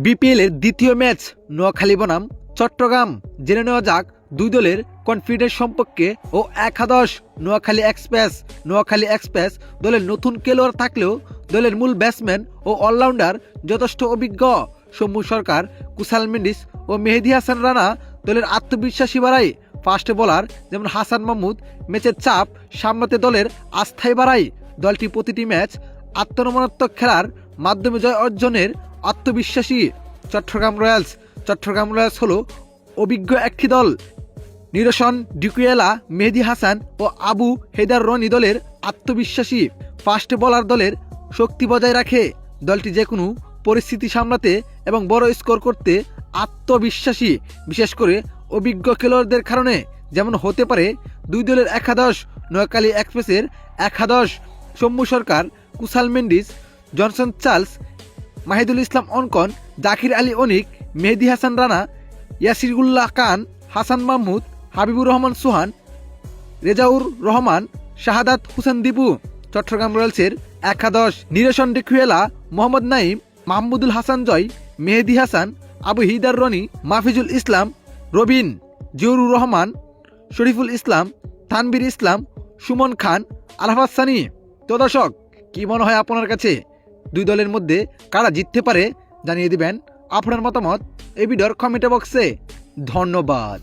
BPL এর দ্বিতীয় match Noakhali বনাম চট্টগ্রাম। জেনে নেওয়া যাক দুই দলের কনফিডেন্স সম্পর্কে ও একাদশ। নোয়াখালী এক্সপ্রেস দলের নতুন খেলোয়াড় থাকলেও দলের মূল ব্যাটসম্যান ও অলরাউন্ডার যথেষ্ট অভিজ্ঞ। শম্ভু সরকার, কুশাল মেন্ডিস ও মেহেদী হাসান রানা দলের আত্মবিশ্বাসী বাড়ায়। ফাস্ট বোলার যেমন হাসান মাহমুদ ম্যাচের চাপ সামলাতে দলের আস্থায় বাড়ায়। দলটি প্রতিটি ম্যাচ আত্মরমণাত্মক খেলার মাধ্যমে জয় অর্জনের আত্মবিশ্বাসী। চট্টগ্রাম রয়্যালস হলো অভিজ্ঞ একটি দল। নিরসন ডিকুয়েলা, মেহেদী হাসান ও আবু হেদার রনি দলের আত্মবিশ্বাসী। ফাস্ট বোলার দলের শক্তি বজায় রাখে। দলটি যে কোনো পরিস্থিতি সামলাতে এবং বড় স্কোর করতে আত্মবিশ্বাসী, বিশেষ করে অভিজ্ঞ খেলোয়াড়দের কারণে। যেমন হতে পারে দুই দলের একাদশ। নোয়াখালী এক্সপ্রেসের একাদশ: শম্ভু সরকার, কুশাল মেন্ডিস, জনসন চার্লস, মাহিদুল ইসলাম অঙ্কন, জাকির আলী অনিক, মেহেদী হাসান রানা, ইয়াসিরুল্লাহ খান, হাসান মাহমুদ, হাবিবুর রহমান সোহান, রেজাউর রহমান, শাহাদাত হোসেন দীপু। চট্টগ্রাম রয়্যালসের একাদশ: নিরসন ডিকুয়েলা, মোহাম্মদ নাইম, মাহমুদুল হাসান জয়, মেহেদী হাসান, আবু হিদার রনি, মাফিজুল ইসলাম, রবিন, জিয়রুর রহমান, শরীফুল ইসলাম, তানবীর ইসলাম, সুমন খান, আরাফাত সানি। তো দর্শক, কি মনে হয় আপনার কাছে দুই দলের মধ্যে কারা জিততে পারে? জানিয়ে দিবেন আপনার মতামত এই ভিডিওর কমেন্ট বক্সে। ধন্যবাদ।